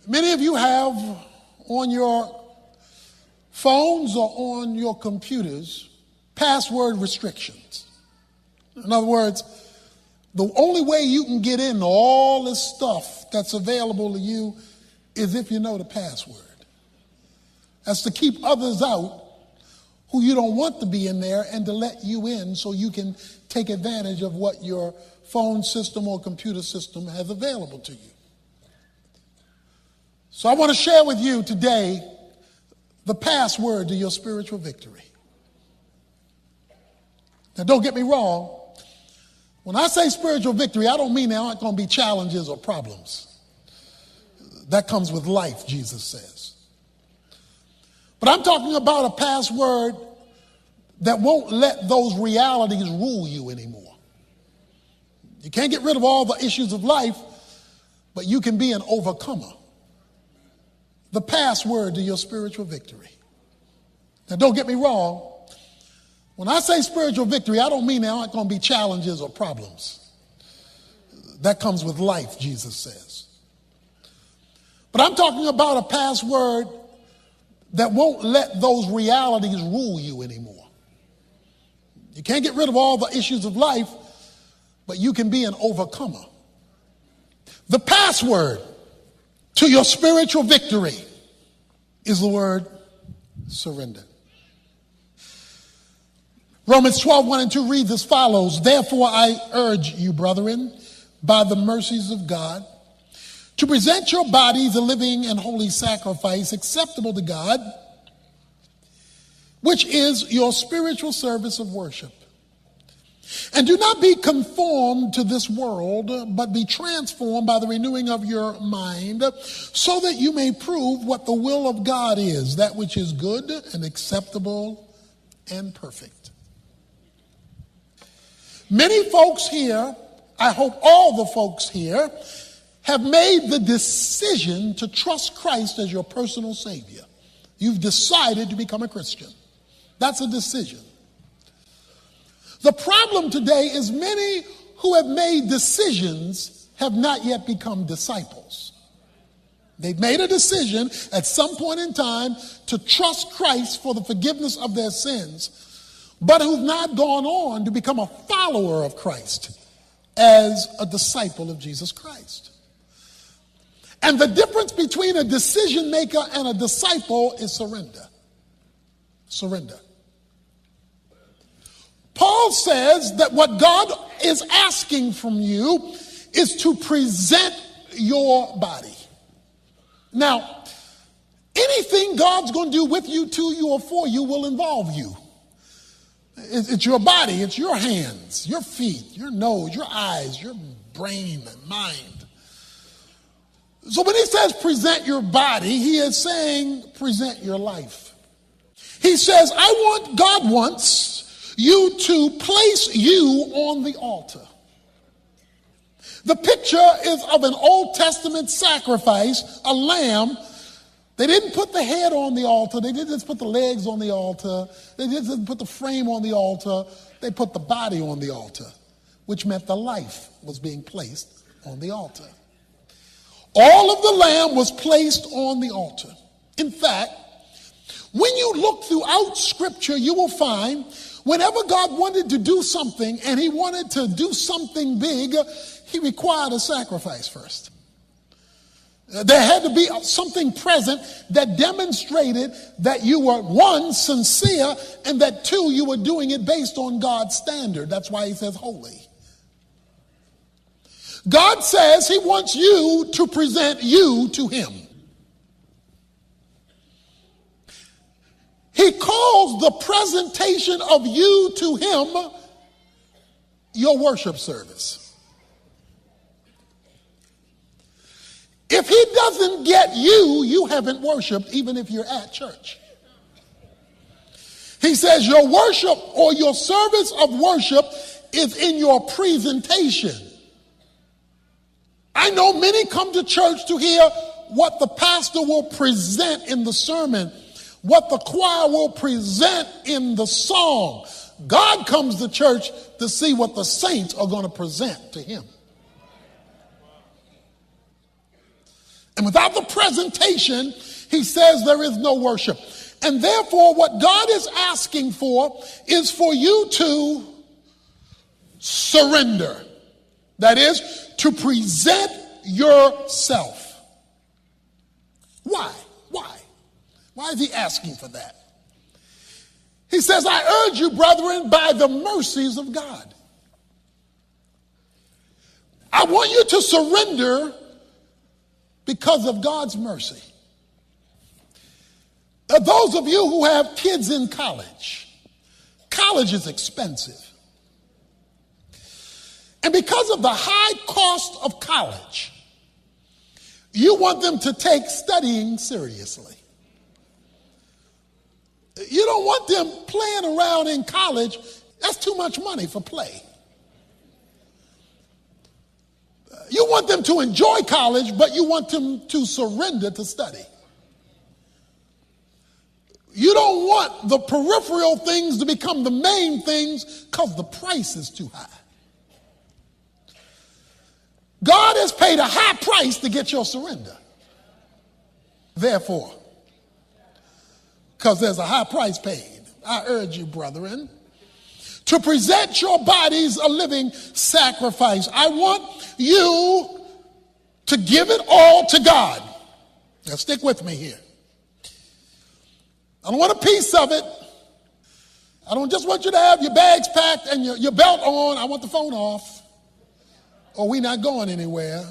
Many of you have on your phones or on your computers password restrictions. In other words, the only way you can get into all this stuff that's available to you is if you know the password. That's to keep others out who you don't want to be in there and to let you in so you can take advantage of what your phone system or computer system has available to you. So I want to share with you today the password to your spiritual victory. Now, don't get me wrong. When I say spiritual victory, I don't mean there aren't going to be challenges or problems. That comes with life, Jesus says. But I'm talking about a password that won't let those realities rule you anymore. You can't get rid of all the issues of life, but you can be an overcomer. The password to your spiritual victory. Now, don't get me wrong. When I say spiritual victory, I don't mean there aren't going to be challenges or problems. That comes with life, Jesus says. But I'm talking about a password that won't let those realities rule you anymore. You can't get rid of all the issues of life, but you can be an overcomer. The password to your spiritual victory is the word surrender. Romans 12, 1 and 2 reads as follows. Therefore I urge you, brethren, by the mercies of God, to present your bodies a living and holy sacrifice acceptable to God, which is your spiritual service of worship. And do not be conformed to this world, but be transformed by the renewing of your mind, so that you may prove what the will of God is, that which is good and acceptable and perfect. Many folks here, I hope all the folks here, have made the decision to trust Christ as your personal Savior. You've decided to become a Christian. That's a decision. The problem today is many who have made decisions have not yet become disciples. They've made a decision at some point in time to trust Christ for the forgiveness of their sins, but who've not gone on to become a follower of Christ as a disciple of Jesus Christ. And the difference between a decision maker and a disciple is surrender. Surrender. Paul says that what God is asking from you is to present your body. Now, anything God's going to do with you, to you, or for you will involve you. It's your body, it's your hands, your feet, your nose, your eyes, your brain and mind. So when he says present your body, he is saying present your life. He says, God wants you to place you on the altar. The picture is of an Old Testament sacrifice, a lamb. They didn't put the head on the altar. They didn't just put the legs on the altar. They didn't put the frame on the altar. They put the body on the altar, which meant the life was being placed on the altar. All of the lamb was placed on the altar. In fact, when you look throughout Scripture, you will find whenever God wanted to do something and he wanted to do something big, he required a sacrifice first. There had to be something present that demonstrated that you were, one, sincere, and that, two, you were doing it based on God's standard. That's why he says holy. God says he wants you to present you to him. He calls the presentation of you to him your worship service. If he doesn't get you, you haven't worshiped, even if you're at church. He says your worship or your service of worship is in your presentation. I know many come to church to hear what the pastor will present in the sermon, what the choir will present in the song. God comes to church to see what the saints are going to present to him. And without the presentation, he says there is no worship. And therefore, what God is asking for is for you to surrender. That is, to present yourself. Why? Why is he asking for that? He says, I urge you, brethren, by the mercies of God. I want you to surrender because of God's mercy. Those of you who have kids in college is expensive. And because of the high cost of college, you want them to take studying seriously. You don't want them playing around in college. That's too much money for play. You want them to enjoy college, but you want them to surrender to study. You don't want the peripheral things to become the main things because the price is too high. God has paid a high price to get your surrender. Therefore, because there's a high price paid, I urge you, brethren, to present your bodies a living sacrifice. I want you to give it all to God. Now stick with me here. I don't want a piece of it. I don't just want you to have your bags packed and your belt on. I want the phone off, or we're not going anywhere.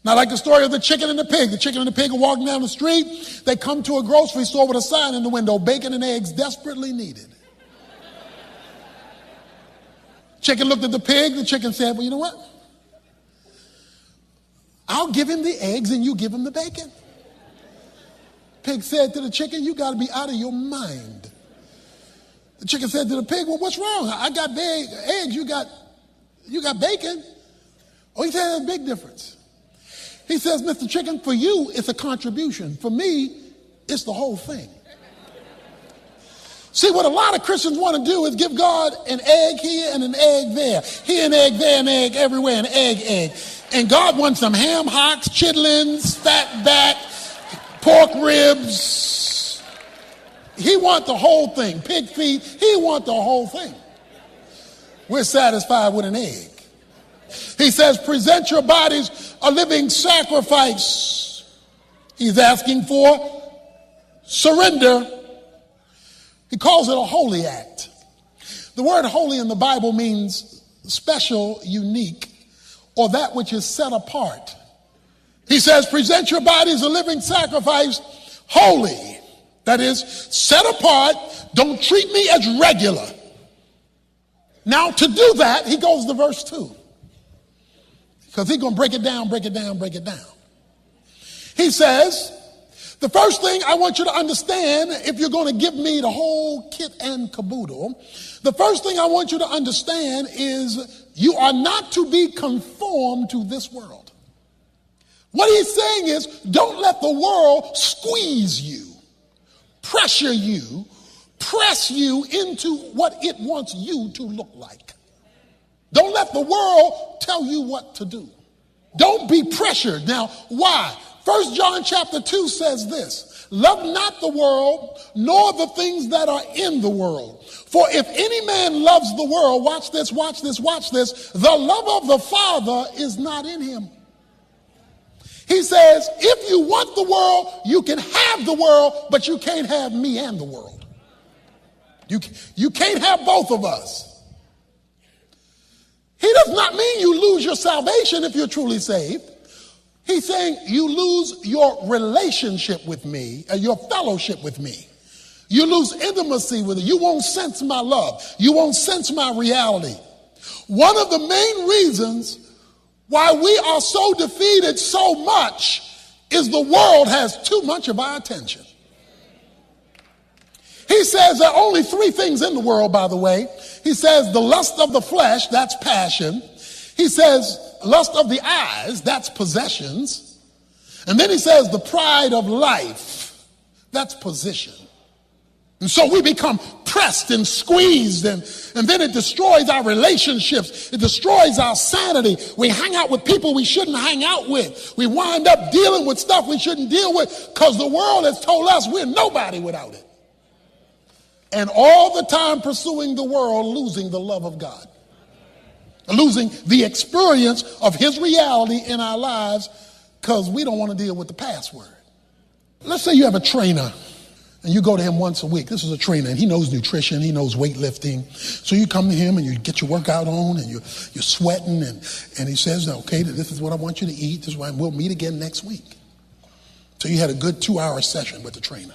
Not like the story of the chicken and the pig. The chicken and the pig are walking down the street. They come to a grocery store with a sign in the window, bacon and eggs desperately needed. Chicken looked at the pig. The chicken said, well, you know what? I'll give him the eggs and you give him the bacon. Pig said to the chicken, you got to be out of your mind. The chicken said to the pig, well, what's wrong? I got eggs, you got bacon. Oh, he said, there's a big difference. He says, Mr. Chicken, for you, it's a contribution. For me, it's the whole thing. See, what a lot of Christians want to do is give God an egg here and an egg there. Here an egg, there an egg, everywhere an egg. And God wants some ham hocks, chitlins, fat back, pork ribs. He wants the whole thing. Pig feet, he wants the whole thing. We're satisfied with an egg. He says, present your bodies a living sacrifice. He's asking for surrender. He calls it a holy act. The word holy in the Bible means special, unique, or that which is set apart. He says, present your bodies a living sacrifice, holy. That is, set apart. Don't treat me as regular. Now, to do that, he goes to verse 2. Because he's going to break it down. He says, the first thing I want you to understand, if you're going to give me the whole kit and caboodle, the first thing I want you to understand is you are not to be conformed to this world. What he's saying is, don't let the world squeeze you, pressure you, press you into what it wants you to look like. Don't let the world tell you what to do. Don't be pressured. Now, why? 1 John chapter 2 says this, love not the world, nor the things that are in the world. For if any man loves the world, watch this, the love of the Father is not in him. He says, if you want the world, you can have the world, but you can't have me and the world. You can't have both of us. He does not mean you lose your salvation if you're truly saved. He's saying you lose your relationship with me, your fellowship with me. You lose intimacy with it. You won't sense my love. You won't sense my reality. One of the main reasons why we are so defeated so much is the world has too much of our attention. He says there are only 3 things in the world, by the way. He says the lust of the flesh, that's passion. He says lust of the eyes, that's possessions. And then he says the pride of life, that's position. And so we become pressed and squeezed, and then it destroys our relationships. It destroys our sanity. We hang out with people we shouldn't hang out with. We wind up dealing with stuff we shouldn't deal with because the world has told us we're nobody without it. And all the time pursuing the world, losing the love of God, losing the experience of his reality in our lives because we don't want to deal with the password. Let's say you have a trainer and you go to him once a week. This is a trainer, and he knows nutrition, he knows weightlifting. So you come to him and you get your workout on, and you're sweating, and he says, okay, this is what I want you to eat. This is why we'll meet again next week. So you had a good 2-hour session with the trainer.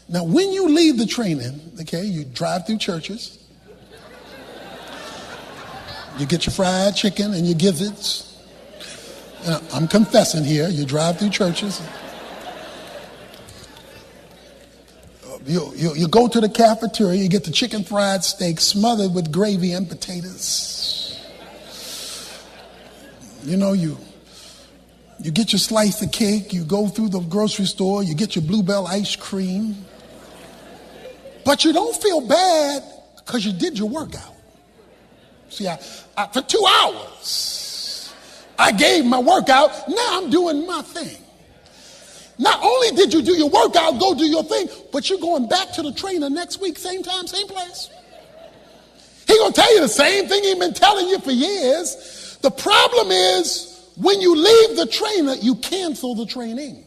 Now, when you leave the training, okay, you drive through churches. You get your fried chicken and your gizzards. I'm confessing here. You drive through churches. You go to the cafeteria, you get the chicken fried steak smothered with gravy and potatoes. You know, you get your slice of cake, you go through the grocery store, you get your Bluebell ice cream. But you don't feel bad because you did your workout. See, for 2 hours, I gave my workout, now I'm doing my thing. Not only did you do your workout, go do your thing, but you're going back to the trainer next week, same time, same place. He's going to tell you the same thing he's been telling you for years. The problem is when you leave the trainer, you cancel the training.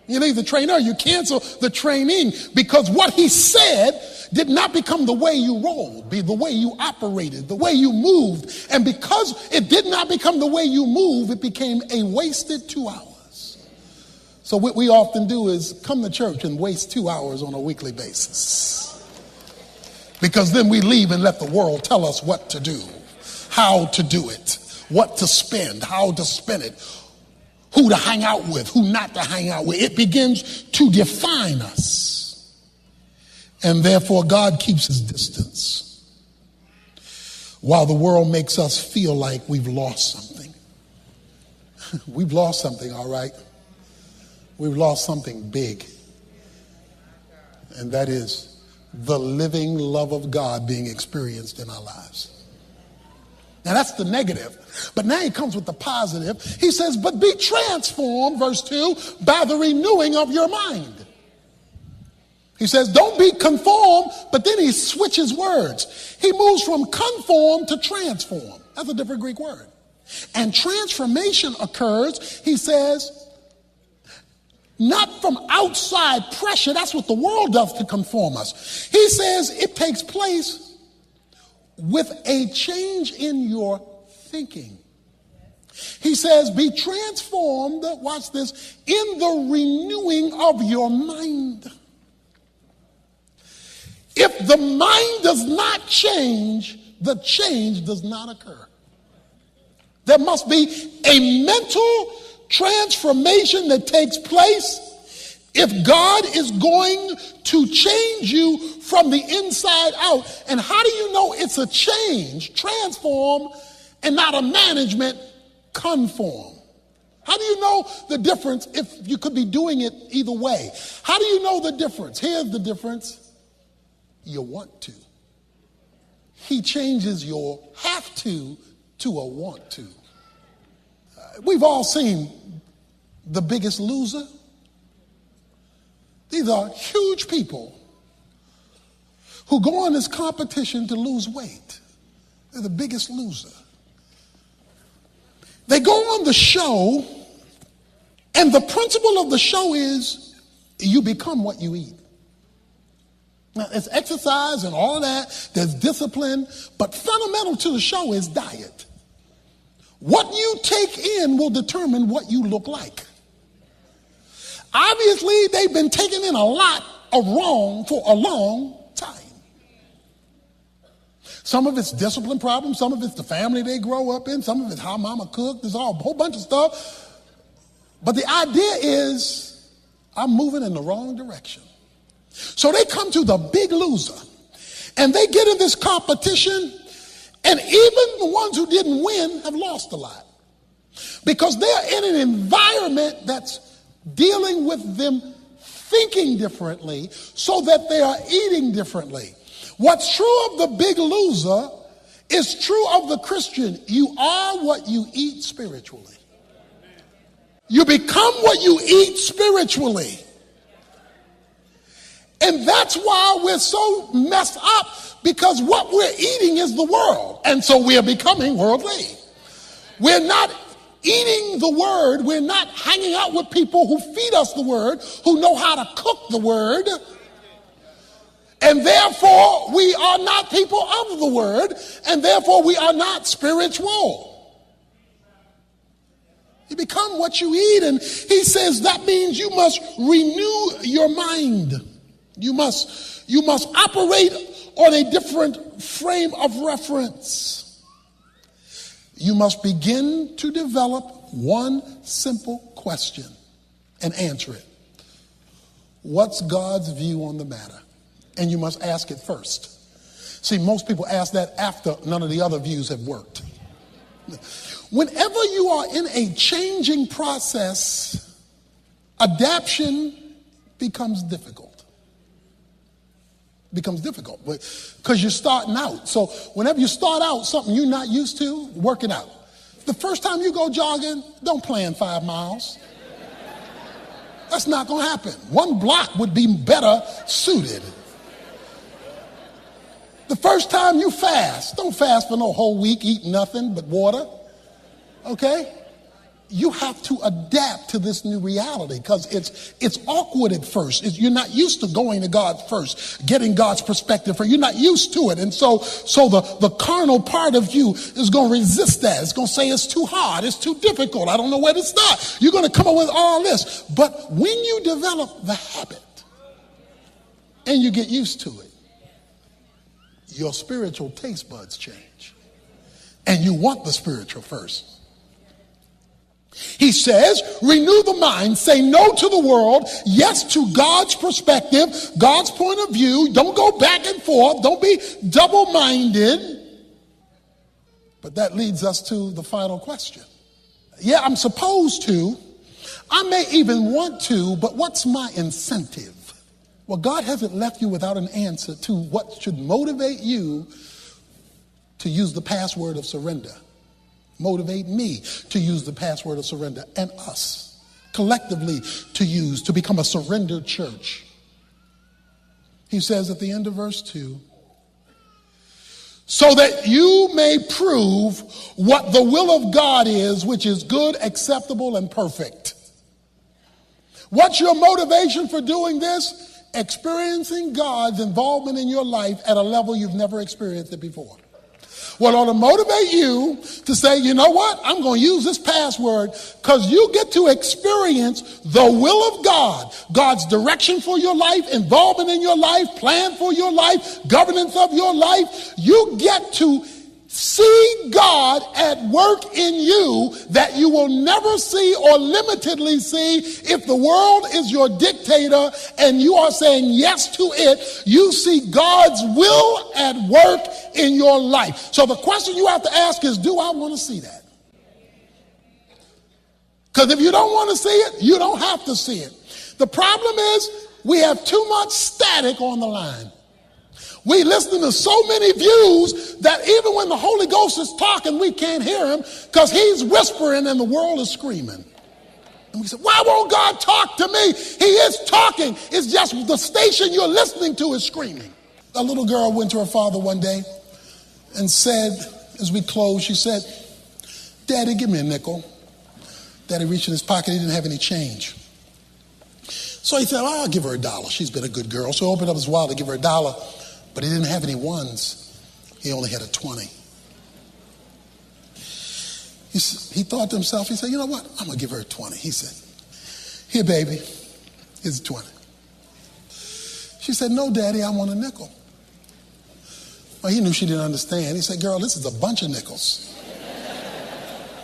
You leave the trainer, you cancel the training because what he said did not become the way you rolled, be the way you operated, the way you moved. And because it did not become the way you move, it became a wasted 2 hours. So what we often do is come to church and waste 2 hours on a weekly basis. Because then we leave and let the world tell us what to do, how to do it, what to spend, how to spend it, who to hang out with, who not to hang out with. It begins to define us. And therefore God keeps his distance while the world makes us feel like we've lost something. We've lost something, all right. We've lost something big, and that is the living love of God being experienced in our lives. Now that's the negative, but now he comes with the positive. He says, but be transformed, verse 2, by the renewing of your mind. He says, don't be conformed, but then he switches words. He moves from conform to transform. That's a different Greek word. And transformation occurs, he says, not from outside pressure. That's what the world does to conform us. He says it takes place with a change in your thinking. He says, be transformed, watch this, in the renewing of your mind. If the mind does not change, the change does not occur. There must be a mental transformation that takes place if God is going to change you from the inside out. And how do you know it's a change, transform, and not a management, conform? How do you know the difference if you could be doing it either way? How do you know the difference? Here's the difference. You want to. He changes your have to a want to. We've all seen The Biggest Loser. These are huge people who go on this competition to lose weight. They're the biggest loser. They go on the show, and the principle of the show is you become what you eat. Now, it's exercise and all that. There's discipline, but fundamental to the show is diet. What you take in will determine what you look like. Obviously, they've been taking in a lot of wrong for a long time. Some of it's discipline problems, some of it's the family they grow up in, some of it's how mama cooked, there's a whole bunch of stuff. But the idea is, I'm moving in the wrong direction. So they come to the big loser, and they get in this competition, and even the ones who didn't win have lost a lot. Because they're in an environment that's dealing with them thinking differently so that they are eating differently. What's true of the big loser is true of the Christian. You are what you eat spiritually. You become what you eat spiritually. And that's why we're so messed up, because what we're eating is the world. And so we're becoming worldly. We're not eating the word. We're not hanging out with people who feed us the word, who know how to cook the word. And therefore, we are not people of the word. And therefore, we are not spiritual. You become what you eat. And he says that means you must renew your mind. You must operate on a different frame of reference. You must begin to develop one simple question and answer it. What's God's view on the matter? And you must ask it first. See, most people ask that after none of the other views have worked. Whenever you are in a changing process, adaptation becomes difficult. Becomes difficult because you're starting out. So whenever you start out something you're not used to, work it out. The first time you go jogging, don't plan 5 miles. That's not going to happen. 1 block would be better suited. The first time you fast, don't fast for no whole week, eat nothing but water. Okay? You have to adapt to this new reality because it's awkward at first. You're not used to going to God first, getting God's perspective first. You're not used to it. And so the carnal part of you is going to resist that. It's going to say it's too hard. It's too difficult. I don't know where to start. You're going to come up with all this. But when you develop the habit and you get used to it, your spiritual taste buds change. And you want the spiritual first. He says, renew the mind, say no to the world, yes to God's perspective, God's point of view. Don't go back and forth. Don't be double-minded. But that leads us to the final question. Yeah, I'm supposed to. I may even want to, but what's my incentive? Well, God hasn't left you without an answer to what should motivate you to use the password of surrender. Motivate me to use the password of surrender, and us collectively to become a surrendered church. He says at the end of verse 2, so that you may prove what the will of God is, which is good, acceptable, and perfect. What's your motivation for doing this? Experiencing God's involvement in your life at a level you've never experienced it before. What ought to motivate you to say, you know what? I'm going to use this password because you get to experience the will of God, God's direction for your life, involvement in your life, plan for your life, governance of your life. You get to see God at work in you that you will never see or limitedly see if the world is your dictator and you are saying yes to it. You see God's will at work in your life. So the question you have to ask is, do I want to see that? Because if you don't want to see it, you don't have to see it. The problem is we have too much static on the line. We listen to so many views that even when the Holy Ghost is talking, we can't hear him because he's whispering and the world is screaming. And we say, why won't God talk to me? He is talking. It's just the station you're listening to is screaming. A little girl went to her father one day and said, as we closed, she said, Daddy, give me a nickel. Daddy reached in his pocket. He didn't have any change. So he said, well, I'll give her $1. She's been a good girl. So he opened up his wallet to give her $1. But he didn't have any ones. He only had a 20. He thought to himself, he said, you know what? I'm going to give her a 20. He said, here, baby, here's a 20. She said, no, Daddy, I want a nickel. Well, he knew she didn't understand. He said, girl, this is a bunch of nickels.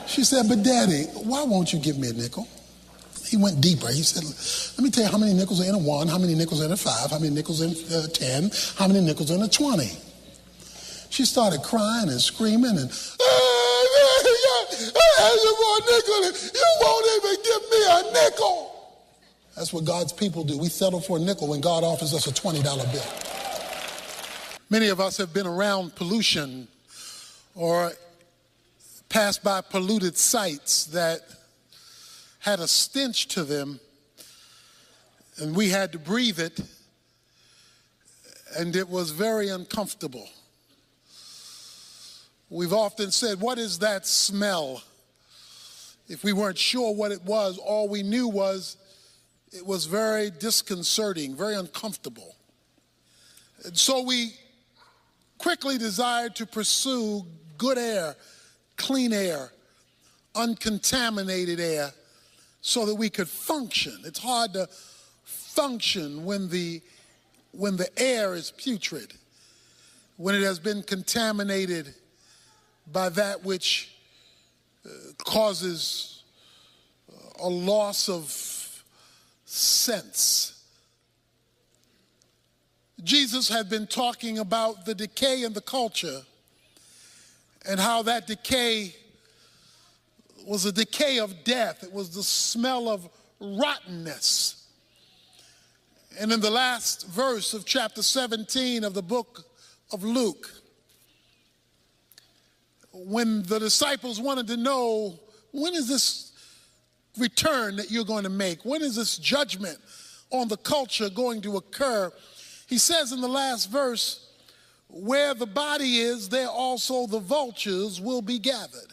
She said, but Daddy, why won't you give me a nickel? He went deeper. He said, let me tell you how many nickels are in a 1, how many nickels are in a 5, how many nickels in 10, how many nickels are in a 20. She started crying and screaming and, I just want a nickel. You won't even give me a nickel. That's what God's people do. We settle for a nickel when God offers us a $20 bill. Many of us have been around pollution or passed by polluted sites that had a stench to them, and we had to breathe it, and it was very uncomfortable. We've often said, what is that smell? If we weren't sure what it was, all we knew was it was very disconcerting, very uncomfortable. And so we quickly desired to pursue good air, clean air, uncontaminated air, so that we could function. It's hard to function when the air is putrid, when it has been contaminated by that which causes a loss of sense. Jesus had been talking about the decay in the culture and how that decay was a decay of death. It was the smell of rottenness. And in the last verse of chapter 17 of the book of Luke, when the disciples wanted to know, when is this return that you're going to make? When is this judgment on the culture going to occur? He says in the last verse, where the body is, there also the vultures will be gathered.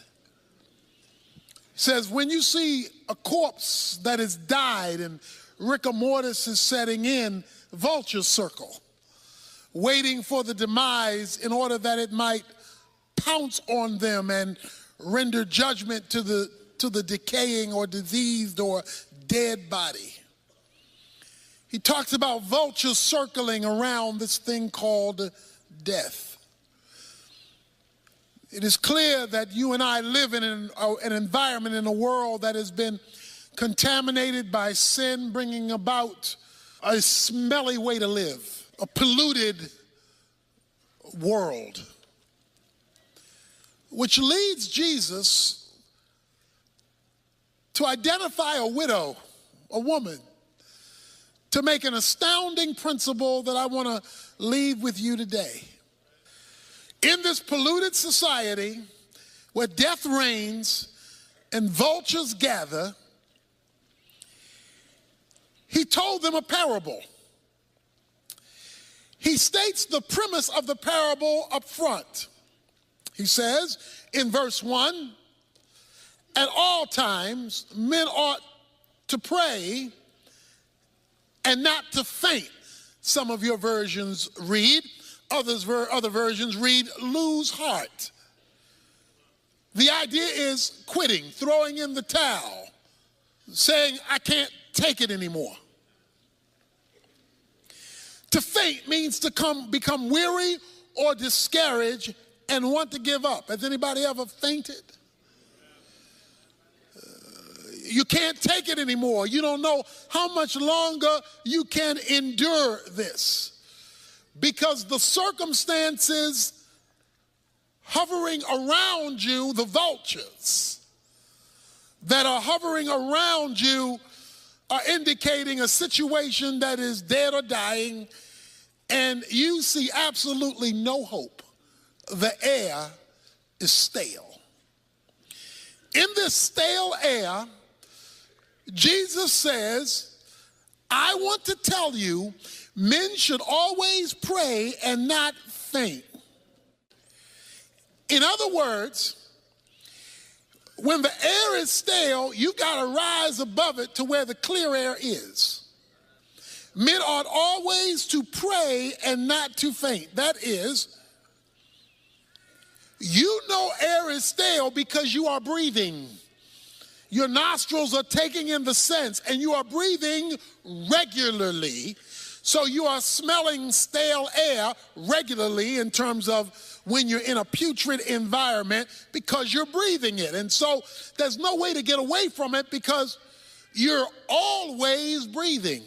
He says, when you see a corpse that has died and rigor mortis is setting in, vultures circle, waiting for the demise in order that it might pounce on them and render judgment to the decaying or diseased or dead body. He talks about vultures circling around this thing called death. It is clear that you and I live in an environment, in a world that has been contaminated by sin, bringing about a smelly way to live, a polluted world, which leads Jesus to identify a widow, a woman, to make an astounding principle that I want to leave with you today. In this polluted society where death reigns and vultures gather, he told them a parable. He states the premise of the parable up front. He says in verse 1, at all times men ought to pray and not to faint. Some of your versions read, other versions read, lose heart. The idea is quitting, throwing in the towel, saying, I can't take it anymore. To faint means to become weary or discouraged and want to give up. Has anybody ever fainted? You can't take it anymore. You don't know how much longer you can endure this, because the circumstances hovering around you, the vultures that are hovering around you, are indicating a situation that is dead or dying, and you see absolutely no hope. The air is stale. In this stale air, Jesus says, I want to tell you, men should always pray and not faint. In other words, when the air is stale, you got to rise above it to where the clear air is. Men ought always to pray and not to faint. That is, you know air is stale because you are breathing. Your nostrils are taking in the scents, and you are breathing regularly. So you are smelling stale air regularly in terms of when you're in a putrid environment, because you're breathing it. And so there's no way to get away from it because you're always breathing.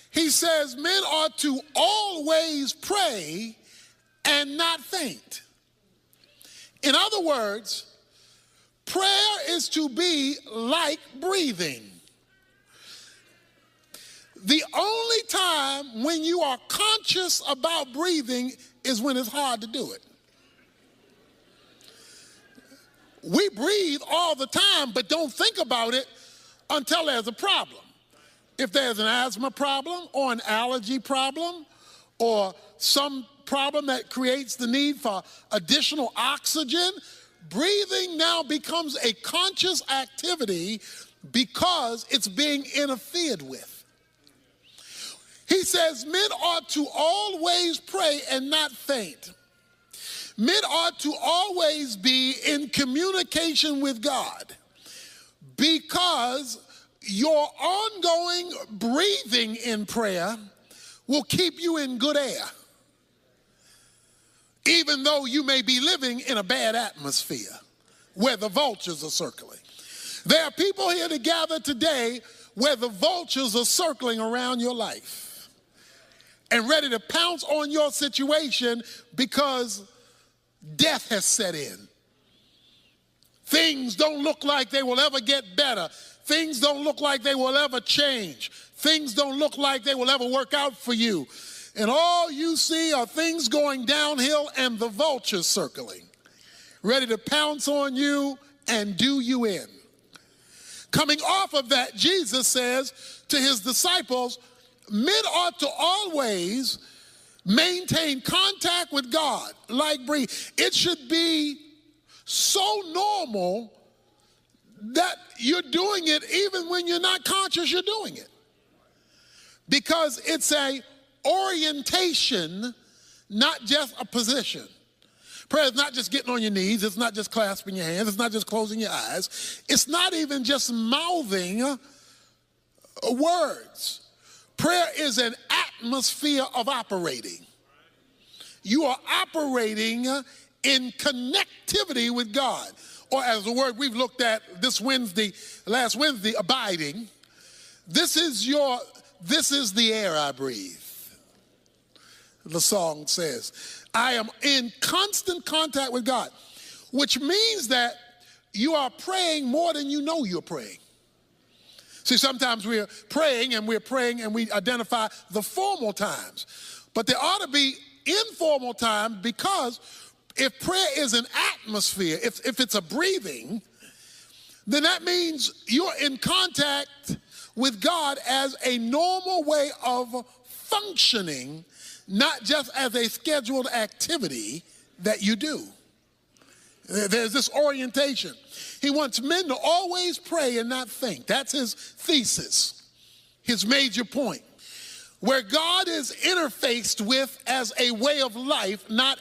He says men ought to always pray and not faint. In other words, prayer is to be like breathing. The only time when you are conscious about breathing is when it's hard to do it. We breathe all the time, but don't think about it until there's a problem. If there's an asthma problem or an allergy problem or some problem that creates the need for additional oxygen, breathing now becomes a conscious activity because it's being interfered with. He says men ought to always pray and not faint. Men ought to always be in communication with God because your ongoing breathing in prayer will keep you in good air, even though you may be living in a bad atmosphere where the vultures are circling. There are people here to gather today where the vultures are circling around your life and ready to pounce on your situation because death has set in. Things don't look like they will ever get better. Things don't look like they will ever change. Things don't look like they will ever work out for you. And all you see are things going downhill and the vultures circling, ready to pounce on you and do you in. Coming off of that, Jesus says to his disciples, men ought to always maintain contact with God like breathe. It should be so normal that you're doing it even when you're not conscious you're doing it. Because it's a orientation, not just a position. Prayer is not just getting on your knees. It's not just clasping your hands. It's not just closing your eyes. It's not even just mouthing words. Prayer is an atmosphere of operating. You are operating in connectivity with God. Or as the word we've looked at last Wednesday, abiding. This is the air I breathe. The song says, I am in constant contact with God, which means that you are praying more than you know you're praying. See, sometimes we're praying and we identify the formal times. But there ought to be informal time, because if prayer is an atmosphere, if it's a breathing, then that means you're in contact with God as a normal way of functioning, not just as a scheduled activity that you do. There's this orientation. He wants men to always pray and not faint. That's his thesis, his major point. Where God is interfaced with as a way of life, not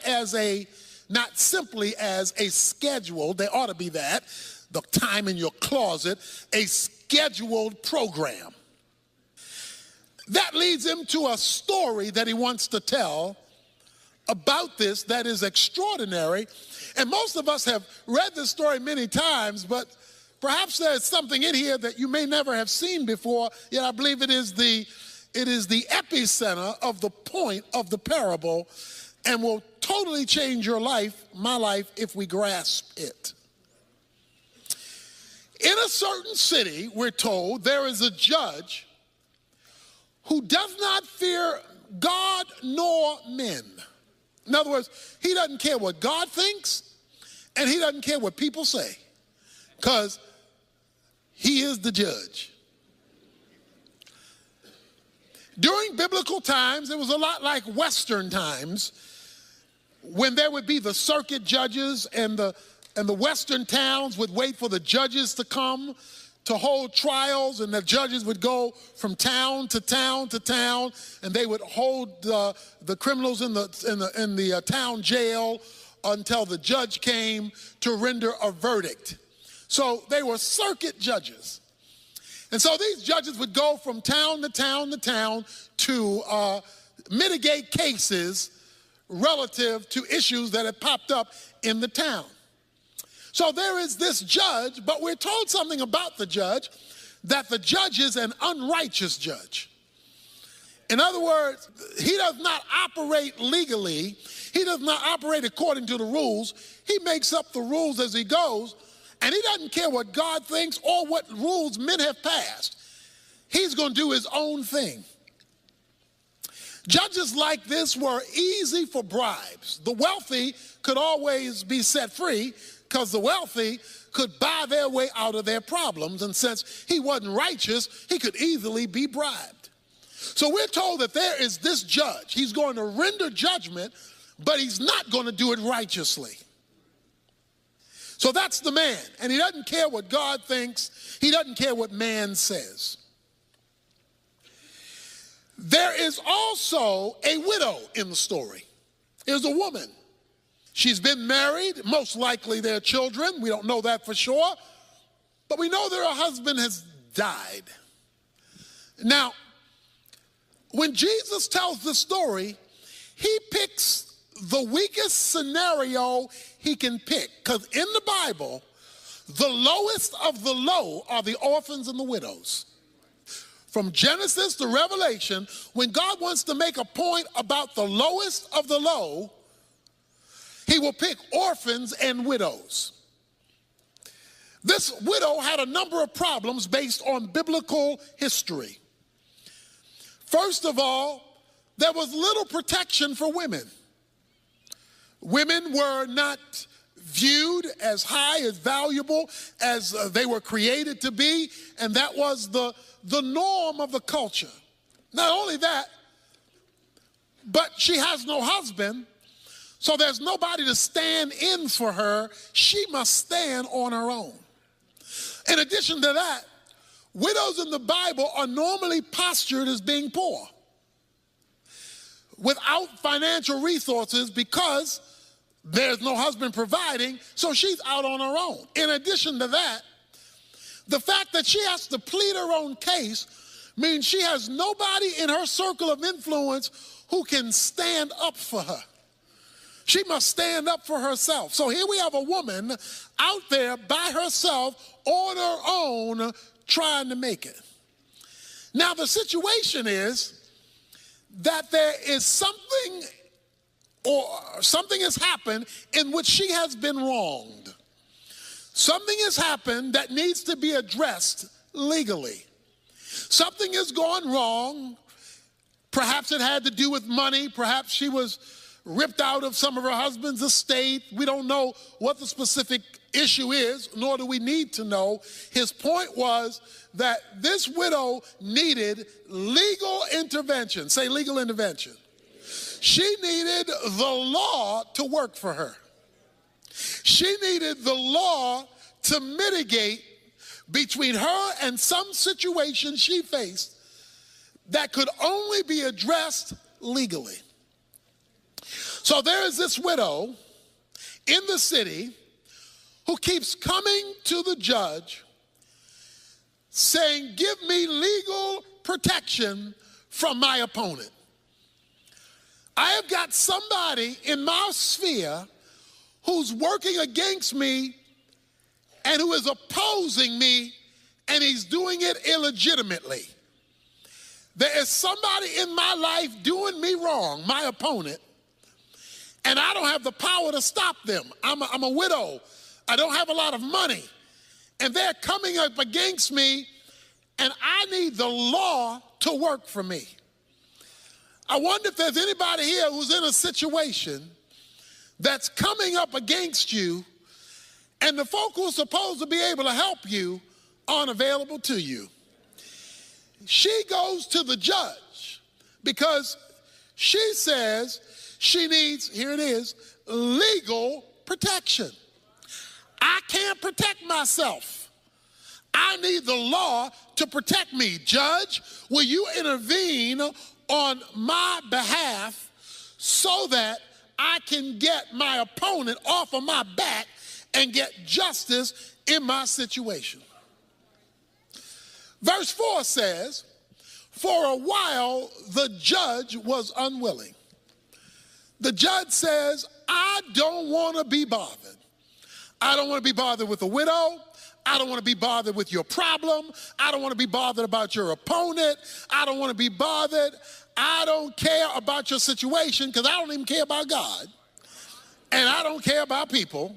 simply as a schedule. There ought to be that, the time in your closet, a scheduled program. That leads him to a story that he wants to tell about this that is extraordinary. And most of us have read this story many times, but perhaps there's something in here that you may never have seen before, yet I believe it is the epicenter of the point of the parable and will totally change your life, my life, if we grasp it. In a certain city, we're told, there is a judge who does not fear God nor men. In other words, he doesn't care what God thinks, and he doesn't care what people say, because he is the judge. During biblical times, it was a lot like Western times, when there would be the circuit judges, and the Western towns would wait for the judges to come to hold trials, and the judges would go from town to town to town, and they would hold the criminals in the town jail until the judge came to render a verdict. So they were circuit judges. And so these judges would go from town to town to town to mitigate cases relative to issues that had popped up in the town. So there is this judge, but we're told something about the judge, that the judge is an unrighteous judge. In other words, he does not operate legally. He does not operate according to the rules. He makes up the rules as he goes, and he doesn't care what God thinks or what rules men have passed. he's going to do his own thing. Judges like this were easy for bribes. The wealthy could always be set free because the wealthy could buy their way out of their problems. And since he wasn't righteous, he could easily be bribed. So we're told that there is this judge. He's going to render judgment, but he's not going to do it righteously. So that's the man. And he doesn't care what God thinks. He doesn't care what man says. There is also a widow in the story. There's a woman. She's been married. Most likely they're children. We don't know that for sure. But we know that her husband has died. Now, when Jesus tells the story, he picks the weakest scenario he can pick. Because in the Bible, the lowest of the low are the orphans and the widows. From Genesis to Revelation, when God wants to make a point about the lowest of the low, he will pick orphans and widows. This widow had a number of problems based on biblical history. First of all, there was little protection for women. Women were not viewed as high, as valuable as they were created to be, and that was the norm of the culture. Not only that, but she has no husband, so there's nobody to stand in for her. She must stand on her own. In addition to that, widows in the Bible are normally postured as being poor, without financial resources, because there's no husband providing, so she's out on her own. In addition to that, the fact that she has to plead her own case means she has nobody in her circle of influence who can stand up for her. She must stand up for herself. So here we have a woman out there by herself on her own trying to make it. Now the situation is that there is something has happened in which she has been wronged. Something has happened that needs to be addressed legally. Something has gone wrong. Perhaps it had to do with money. Perhaps she was ripped out of some of her husband's estate. We don't know what the specific issue is, nor do we need to know. His point was that this widow needed legal intervention. Say legal intervention. She needed the law to work for her. She needed the law to mitigate between her and some situation she faced that could only be addressed legally. So there is this widow in the city who keeps coming to the judge saying, "Give me legal protection from my opponent. I have got somebody in my sphere who's working against me and who is opposing me, and he's doing it illegitimately. There is somebody in my life doing me wrong, my opponent, and I don't have the power to stop them. I'm a widow. I don't have a lot of money, and they're coming up against me, and I need the law to work for me." I wonder if there's anybody here who's in a situation that's coming up against you, and the folk who are supposed to be able to help you aren't available to you. She goes to the judge because she says she needs, here it is, legal protection. I can't protect myself. I need the law to protect me. Judge, will you intervene on my behalf so that I can get my opponent off of my back and get justice in my situation? Verse 4 says, "For a while the judge was unwilling." The judge says, "I don't want to be bothered. I don't want to be bothered with a widow. I don't want to be bothered with your problem. I don't want to be bothered about your opponent. I don't want to be bothered. I don't care about your situation because I don't even care about God. And I don't care about people.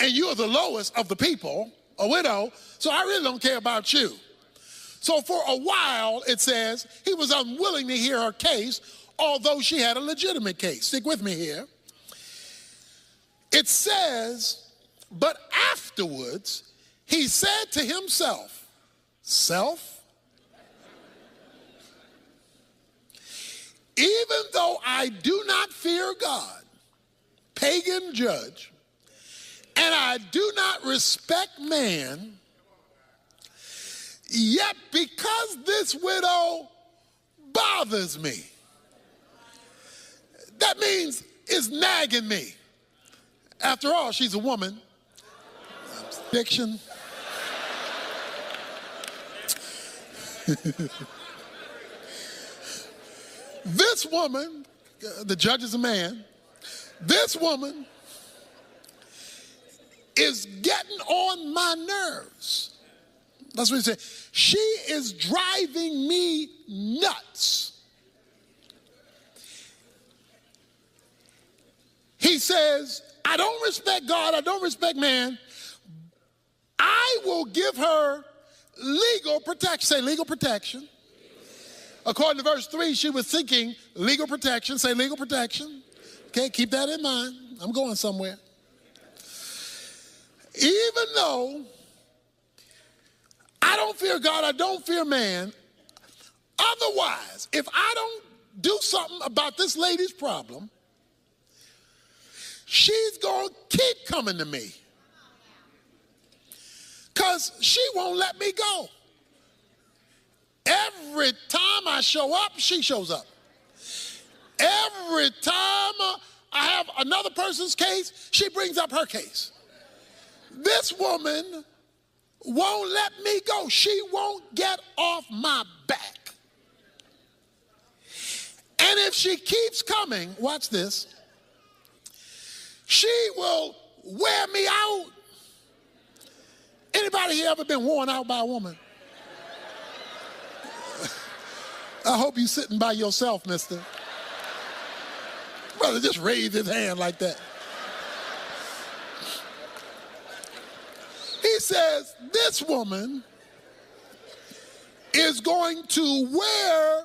And you are the lowest of the people, a widow, so I really don't care about you. So for a while, it says, he was unwilling to hear her case, although she had a legitimate case. Stick with me here. It says, but afterwards, he said to himself, self, even though I do not fear God, pagan judge, and I do not respect man, yet because this widow bothers me, that means it's nagging me. After all, she's a woman. Fiction. This woman, the judge is a man, this woman is getting on my nerves. That's what he said. She is driving me nuts. He says, I don't respect God, I don't respect man. I will give her legal protection. Say legal protection. According to verse 3, she was seeking legal protection. Say legal protection. Okay, keep that in mind. I'm going somewhere. Even though I don't fear God, I don't fear man, otherwise, if I don't do something about this lady's problem, she's going to keep coming to me because she won't let me go. Every time I show up, she shows up. Every time I have another person's case, she brings up her case. This woman won't let me go. She won't get off my back. And if she keeps coming, watch this, she will wear me out. Anybody here ever been worn out by a woman? I hope you're sitting by yourself, mister. Brother, just raise his hand like that. He says, this woman is going to wear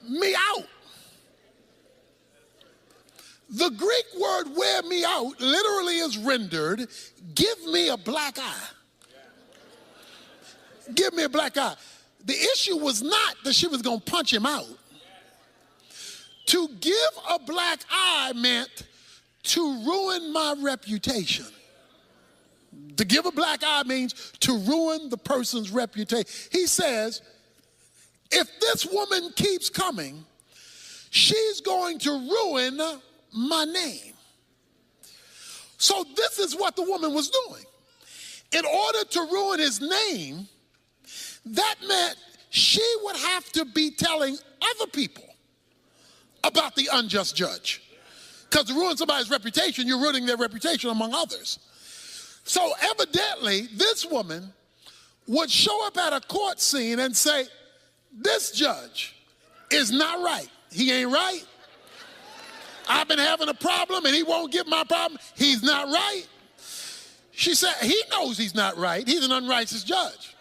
me out. The Greek word wear me out literally is rendered, give me a black eye. Give me a black eye. The issue was not that she was going to punch him out. To give a black eye meant to ruin my reputation. To give a black eye means to ruin the person's reputation. He says, if this woman keeps coming, she's going to ruin my name. So this is what the woman was doing. In order to ruin his name, that meant she would have to be telling other people about the unjust judge. Because to ruin somebody's reputation, you're ruining their reputation among others. So evidently, this woman would show up at a court scene and say, this judge is not right. He ain't right. I've been having a problem and he won't get my problem. He's not right. She said, he knows he's not right. He's an unrighteous judge.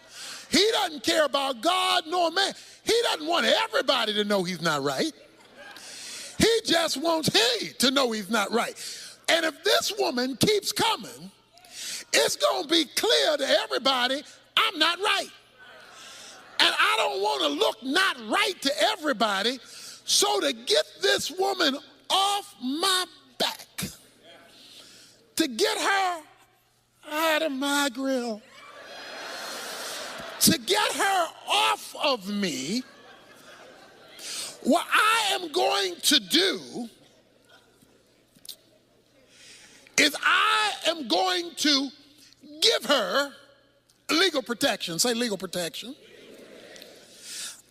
He doesn't care about God nor man. He doesn't want everybody to know he's not right. He just wants he to know he's not right. And if this woman keeps coming, it's going to be clear to everybody I'm not right. And I don't want to look not right to everybody. So to get this woman off my back, to get her out of my grill, to get her off of me, what I am going to do is I am going to give her legal protection. Say legal protection.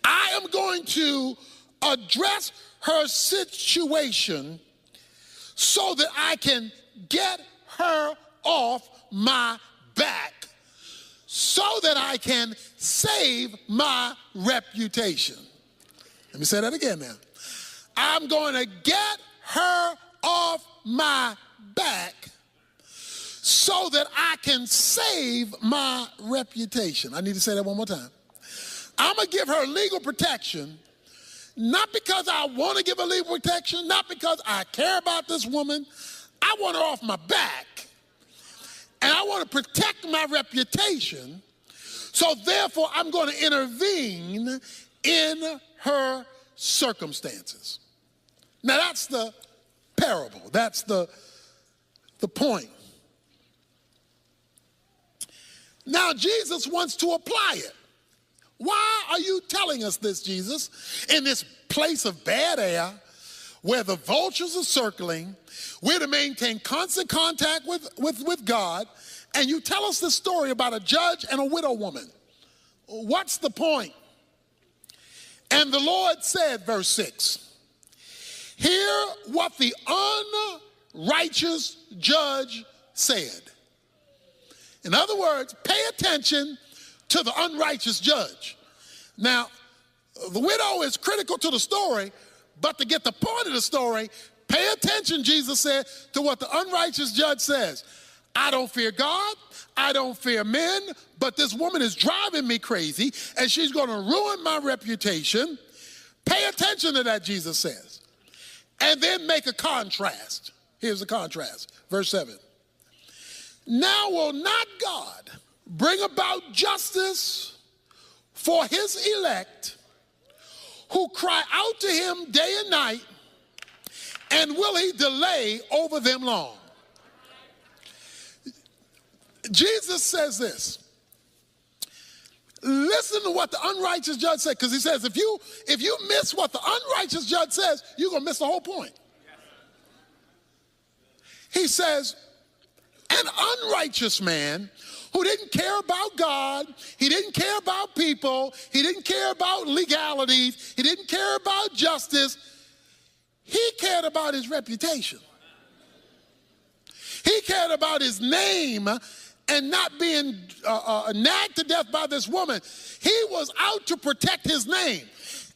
I am going to address her situation so that I can get her off my back, so that I can save my reputation. Let me say that again now. I'm going to get her off my back so that I can save my reputation. I need to say that one more time. I'm going to give her legal protection, not because I want to give her legal protection, not because I care about this woman. I want her off my back, and I want to protect my reputation, so therefore I'm going to intervene in her circumstances. Now that's the parable. That's the point. Now Jesus wants to apply it. Why are you telling us this, Jesus? In this place of bad air, where the vultures are circling, we're to maintain constant contact with God, and you tell us this story about a judge and a widow woman. What's the point? And the Lord said, verse 6, hear what the unrighteous judge said. In other words, pay attention to the unrighteous judge. Now, the widow is critical to the story, but to get the point of the story, pay attention, Jesus said, to what the unrighteous judge says. I don't fear God, I don't fear men, but this woman is driving me crazy, and she's going to ruin my reputation. Pay attention to that, Jesus says. And then make a contrast. Here's the contrast. Verse 7. Now will not God bring about justice for his elect who cry out to him day and night, and will he delay over them long? Jesus says this. Listen to what the unrighteous judge said, because he says if you miss what the unrighteous judge says, you're going to miss the whole point. He says, an unrighteous man who didn't care about God, he didn't care about people, he didn't care about legalities, he didn't care about justice, he cared about his reputation. He cared about his name and not being nagged to death by this woman. He was out to protect his name.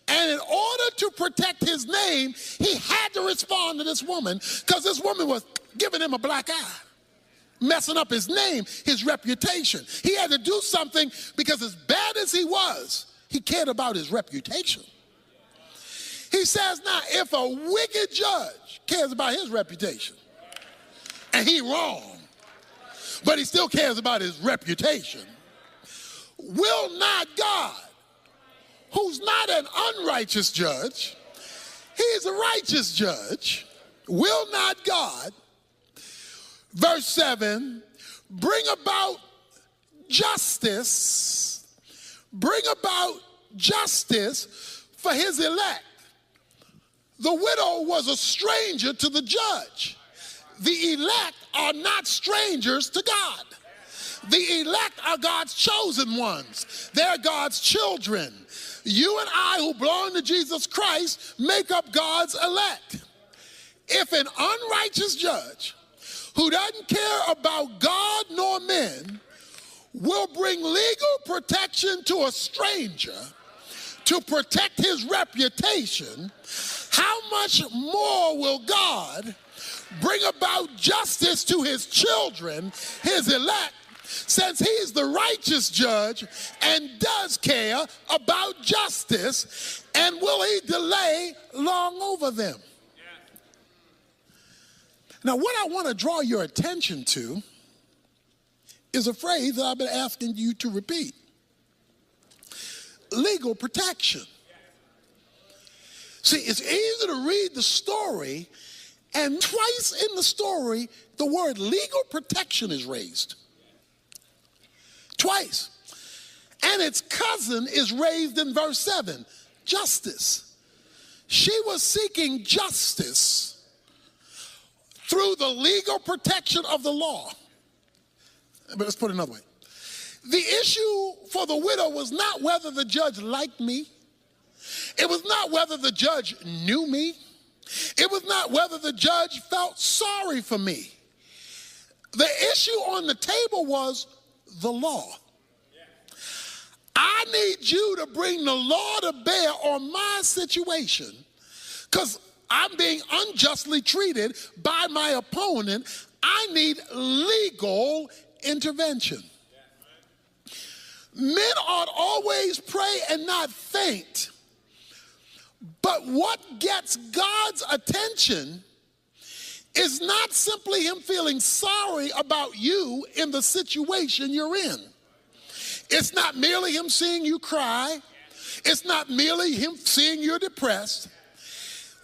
And in order to protect his name, he had to respond to this woman, because this woman was giving him a black eye, messing up his name, his reputation. He had to do something, because as bad as he was, he cared about his reputation. He says, now, if a wicked judge cares about his reputation, and he wrong, but he still cares about his reputation, will not God, who's not an unrighteous judge, he's a righteous judge, will not God, verse 7, bring about justice for his elect? The widow was a stranger to the judge. The elect are not strangers to God. The elect are God's chosen ones. They're God's children. You and I, who belong to Jesus Christ, make up God's elect. If an unrighteous judge who doesn't care about God nor men will bring legal protection to a stranger to protect his reputation, how much more will God bring about justice to his children, his elect, since he's the righteous judge and does care about justice, and will he delay long over them? Now, what I want to draw your attention to is a phrase that I've been asking you to repeat. Legal protection. See, it's easy to read the story, and twice in the story, the word legal protection is raised. Twice. And its cousin is raised in verse 7, justice. She was seeking justice through the legal protection of the law. But let's put it another way. The issue for the widow was not whether the judge liked me. It was not whether the judge knew me. It was not whether the judge felt sorry for me. The issue on the table was the law. I need you to bring the law to bear on my situation, because I'm being unjustly treated by my opponent. I need legal intervention. Men ought always pray and not faint. But what gets God's attention is not simply him feeling sorry about you in the situation you're in. It's not merely him seeing you cry. It's not merely him seeing you're depressed.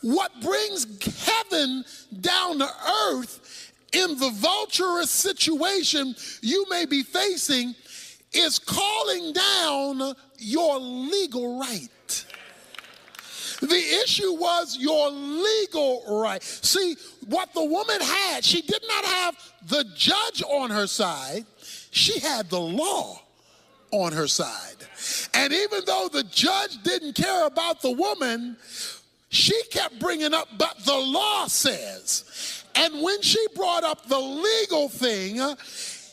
What brings heaven down to earth in the vulturous situation you may be facing is calling down your legal right. The issue was your legal right. See, what the woman had, she did not have the judge on her side. She had the law on her side. And even though the judge didn't care about the woman, she kept bringing up, but the law says. And when she brought up the legal thing,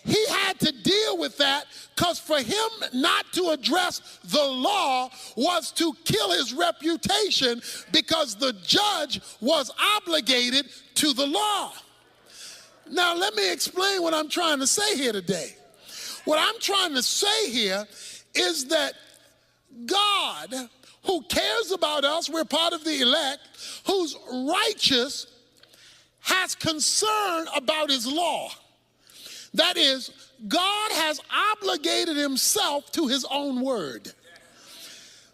he had to deal with that, because for him not to address the law was to kill his reputation, because the judge was obligated to the law. Now, let me explain what I'm trying to say here today. What I'm trying to say here is that God, who cares about us, we're part of the elect, who's righteous, has concern about his law. That is, God has obligated himself to his own word.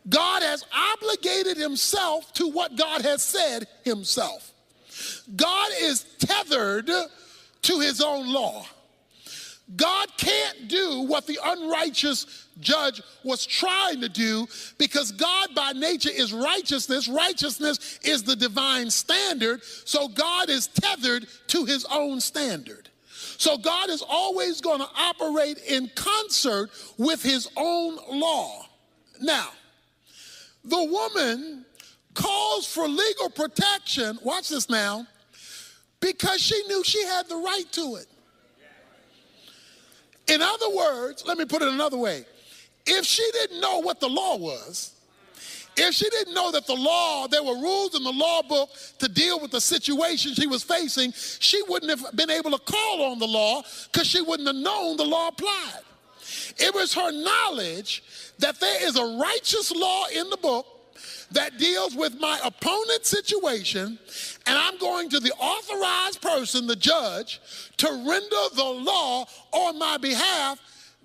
God has obligated himself to what God has said himself. God is tethered to his own law. God can't do what the unrighteous judge was trying to do, because God by nature is righteousness. Righteousness is the divine standard, so God is tethered to his own standard. So God is always going to operate in concert with his own law. Now, the woman calls for legal protection, watch this now, because she knew she had the right to it. In other words, let me put it another way. If she didn't know what the law was, if she didn't know that the law, there were rules in the law book to deal with the situation she was facing, she wouldn't have been able to call on the law, because she wouldn't have known the law applied. It was her knowledge that there is a righteous law in the book that deals with my opponent's situation, and I'm going to the authorized person, the judge, to render the law on my behalf,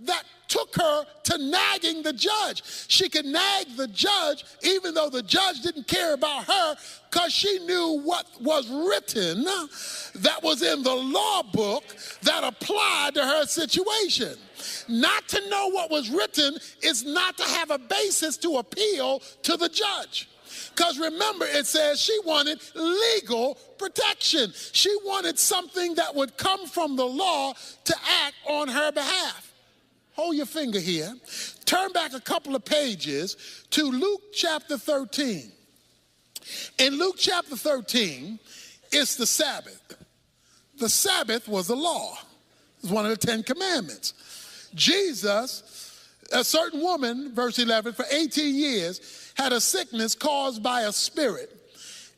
that took her to nagging the judge. She could nag the judge even though the judge didn't care about her, because she knew what was written that was in the law book that applied to her situation. Not to know what was written is not to have a basis to appeal to the judge. Because remember, it says she wanted legal protection. She wanted something that would come from the law to act on her behalf. Hold your finger here. Turn back a couple of pages to Luke chapter 13. In Luke chapter 13, it's the Sabbath. The Sabbath was a law. It was one of the 10 commandments. Jesus, a certain woman, verse 11, for 18 years had a sickness caused by a spirit,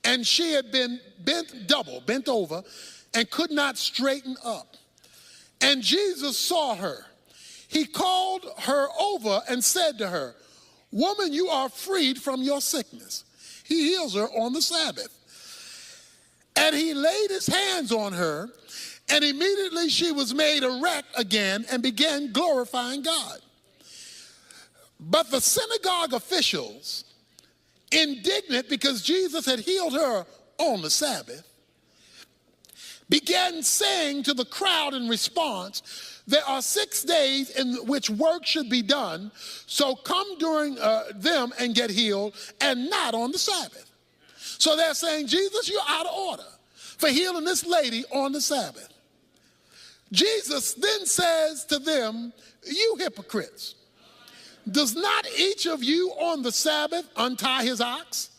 and she had been bent over, and could not straighten up. And Jesus saw her. He called her over and said to her, "Woman, you are freed from your sickness." He heals her on the Sabbath. And he laid his hands on her, and immediately she was made erect again and began glorifying God. But the synagogue officials, indignant because Jesus had healed her on the Sabbath, began saying to the crowd in response, "There are 6 days in which work should be done, so come during them and get healed, and not on the Sabbath." So they're saying, Jesus, you're out of order for healing this lady on the Sabbath. Jesus then says to them, "You hypocrites, does not each of you on the Sabbath untie his ox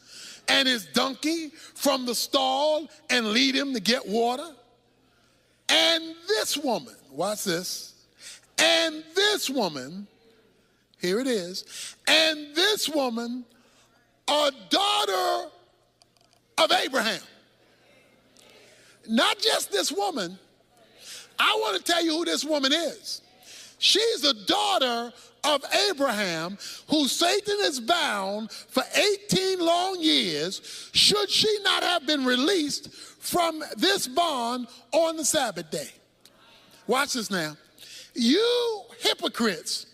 and his donkey from the stall and lead him to get water? And this woman," watch this, "and this woman," here it is, "and this woman, a daughter of Abraham." Not just this woman. I want to tell you who this woman is. She's a daughter of Abraham, who Satan is bound for 18 long years, should she not have been released from this bond on the Sabbath day? Watch this now. You hypocrites,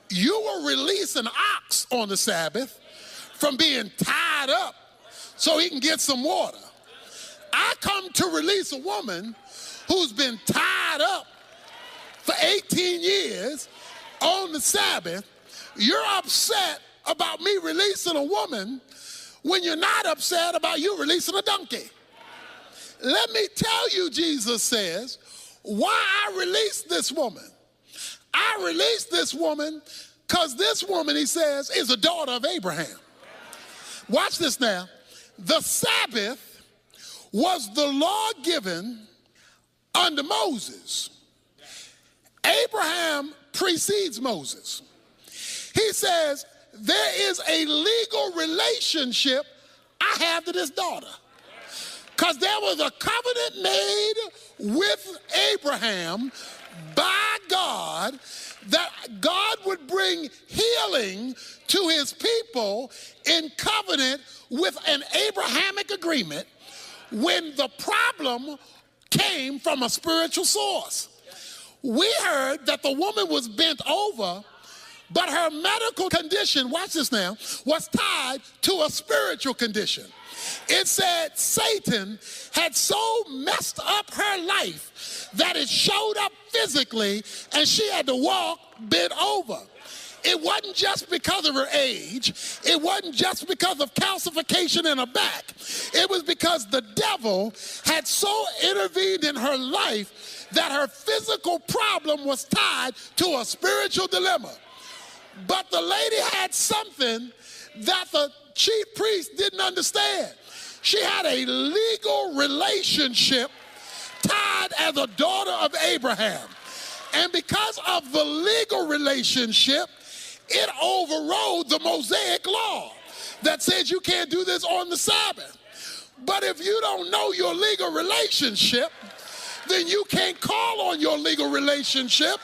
you will release an ox on the Sabbath from being tied up so he can get some water. I come to release a woman who's been tied up for 18 years on the Sabbath. You're upset about me releasing a woman when you're not upset about you releasing a donkey. Let me tell you, Jesus says, why I released this woman. I released this woman because this woman, he says, is a daughter of Abraham. Watch this now. The Sabbath was the law given under Moses. Abraham precedes Moses. He says, there is a legal relationship I have to this daughter. Because there was a covenant made with Abraham by God that God would bring healing to his people in covenant with an Abrahamic agreement when the problem came from a spiritual source. We heard that the woman was bent over, but her medical condition, watch this now, was tied to a spiritual condition. It said Satan had so messed up her life that it showed up physically and she had to walk bent over. It wasn't just because of her age. It wasn't just because of calcification in her back. It was because the devil had so intervened in her life that her physical problem was tied to a spiritual dilemma. But the lady had something that the chief priest didn't understand. She had a legal relationship tied as a daughter of Abraham. And because of the legal relationship, it overrode the Mosaic law that says you can't do this on the Sabbath. But if you don't know your legal relationship, then you can't call on your legal relationship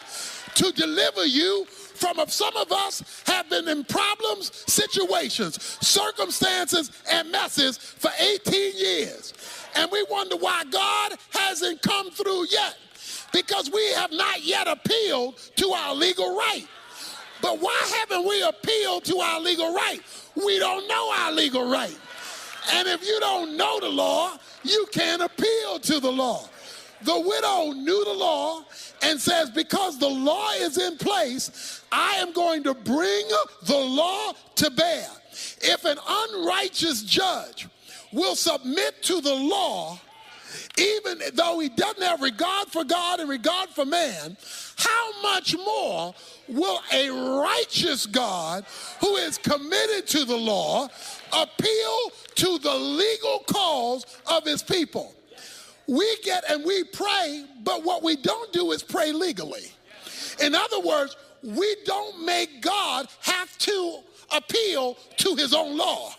to deliver you from. Some of us have been in problems, situations, circumstances, and messes for 18 years. And we wonder why God hasn't come through yet, because we have not yet appealed to our legal right. But why haven't we appealed to our legal right? We don't know our legal right. And if you don't know the law, you can't appeal to the law. The widow knew the law and says, because the law is in place, I am going to bring the law to bear. If an unrighteous judge will submit to the law, even though he doesn't have regard for God and regard for man, how much more will a righteous God who is committed to the law appeal to the legal cause of his people? We get and we pray, but what we don't do is pray legally. In other words, we don't make God have to appeal to his own law.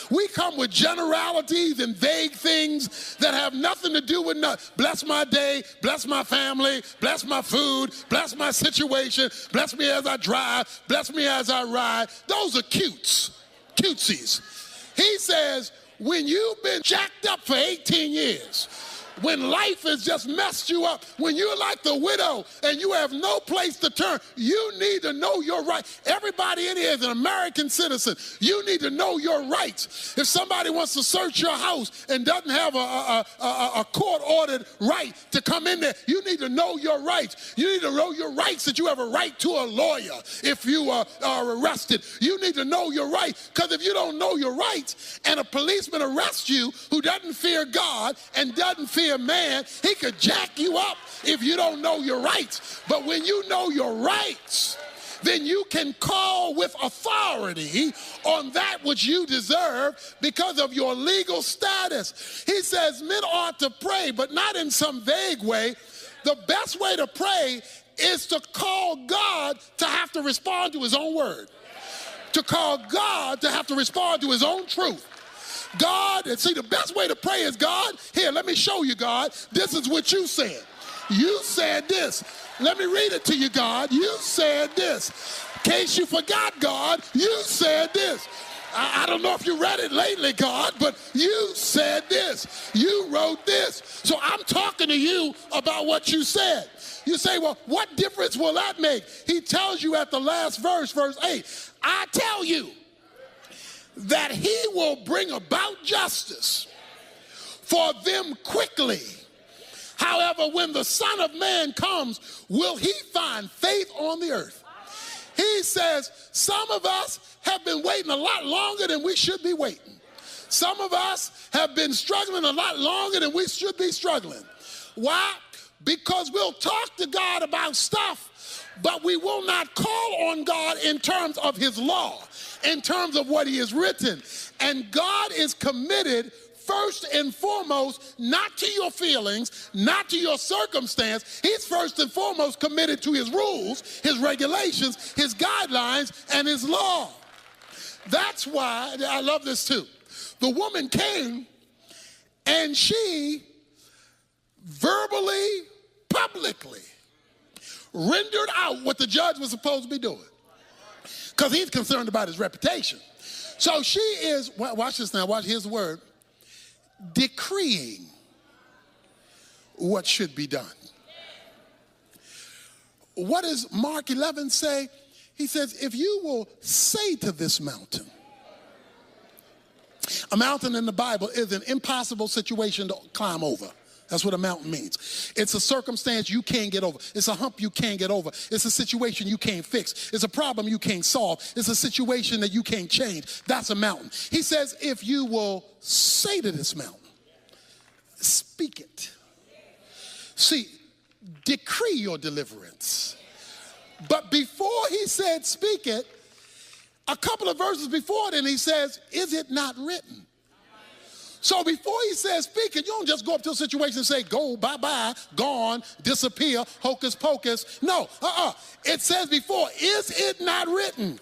We come with generalities and vague things that have nothing to do with nothing. Bless my day, bless my family, bless my food, bless my situation, bless me as I drive, bless me as I ride. Those are cutesies. He says, when you've been jacked up for 18 years, when life has just messed you up, when you're like the widow and you have no place to turn, you need to know your rights. Everybody in here is an American citizen. You need to know your rights. If somebody wants to search your house and doesn't have a court-ordered right to come in there, you need to know your rights. You need to know your rights, that you have a right to a lawyer if you are arrested. You need to know your rights, because if you don't know your rights and a policeman arrests you who doesn't fear God and doesn't fear man, he could jack you up if you don't know your rights. But when you know your rights, then you can call with authority on that which you deserve because of your legal status. He says men ought to pray, but not in some vague way. The best way to pray is to call God to have to respond to his own word, to call God to have to respond to his own truth. God, and see, the best way to pray is, God, here, let me show you, God, this is what you said. You said this. Let me read it to you, God. You said this. In case you forgot, God, you said this. I don't know if you read it lately, God, but you said this. You wrote this. So I'm talking to you about what you said. You say, well, what difference will that make? He tells you at the last verse, verse 8, I tell you that he will bring about justice for them quickly. However, when the Son of Man comes, will he find faith on the earth? He says, some of us have been waiting a lot longer than we should be waiting. Some of us have been struggling a lot longer than we should be struggling. Why? Because we'll talk to God about stuff, but we will not call on God in terms of his law, in terms of what he has written. And God is committed first and foremost, not to your feelings, not to your circumstance. He's first and foremost committed to his rules, his regulations, his guidelines, and his law. That's why, I love this too. The woman came and she verbally, publicly rendered out what the judge was supposed to be doing, because he's concerned about his reputation. So she is, watch this now, here's the word, decreeing what should be done. What does Mark 11 say? He says, if you will say to this mountain, a mountain in the Bible is an impossible situation to climb over. That's what a mountain means. It's a circumstance you can't get over. It's a hump you can't get over. It's a situation you can't fix. It's a problem you can't solve. It's a situation that you can't change. That's a mountain. He says, if you will say to this mountain, speak it. See, decree your deliverance. But before he said speak it, a couple of verses before then he says, is it not written? So before he says speak it, you don't just go up to a situation and say, go, bye-bye, gone, disappear, hocus pocus. No, It says before, is it not written?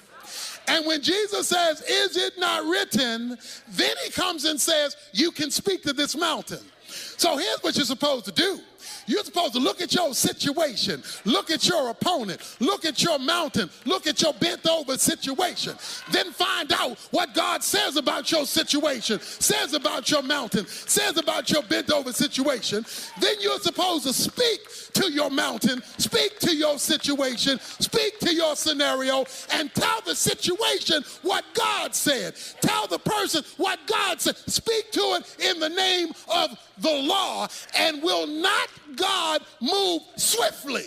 And when Jesus says, is it not written? Then he comes and says, you can speak to this mountain. So here's what you're supposed to do. You're supposed to look at your situation, look at your opponent, look at your mountain, look at your bent over situation, then find out what God says about your situation, says about your mountain, says about your bent over situation. Then you're supposed to speak to your mountain, speak to your situation, speak to your scenario, and tell the situation what God said. Tell the person what God said. Speak to it in the name of the law, and will not God move swiftly?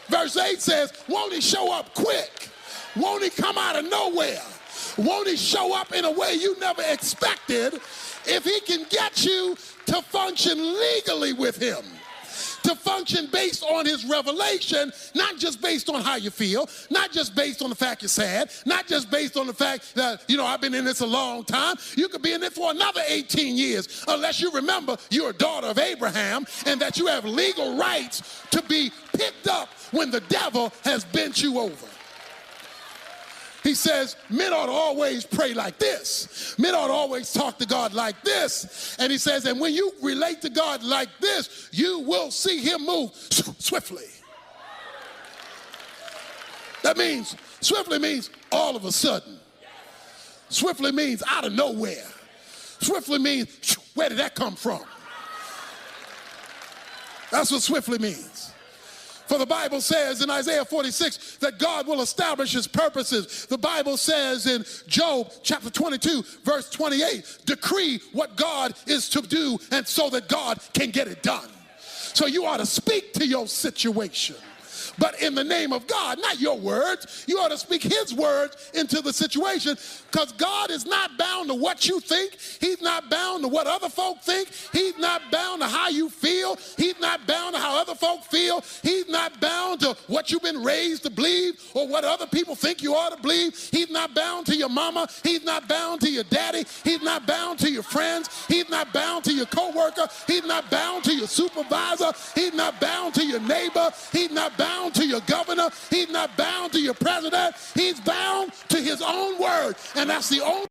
Verse 8 says, won't he show up quick? Won't he come out of nowhere? Won't he show up in a way you never expected? If he can get you to function legally with him, to function based on his revelation, not just based on how you feel, not just based on the fact you're sad, not just based on the fact that, I've been in this a long time. You could be in it for another 18 years, unless you remember you're a daughter of Abraham and that you have legal rights to be picked up when the devil has bent you over. He says, men ought to always pray like this. Men ought to always talk to God like this. And he says, and when you relate to God like this, you will see him move swiftly. That means, swiftly means all of a sudden. Swiftly means out of nowhere. Swiftly means, where did that come from? That's what swiftly means. For the Bible says in Isaiah 46 that God will establish his purposes. The Bible says in Job chapter 22, verse 28, decree what God is to do, and so that God can get it done. So you ought to speak to your situation, but in the name of God, not your words. You ought to speak his words into the situation, because God is not bound to what you think. He's not bound to what other folk think. He's not bound to how you feel. He's not bound to how other folk feel. He's not bound to what you've been raised to believe or what other people think you ought to believe. He's not bound to your mama. He's not bound to your daddy. He's not bound to your friends. He's not bound to your coworker. He's not bound to your supervisor. He's not bound to your neighbor. He's not bound to your governor. He's not bound to your president. He's bound to his own word, and that's the only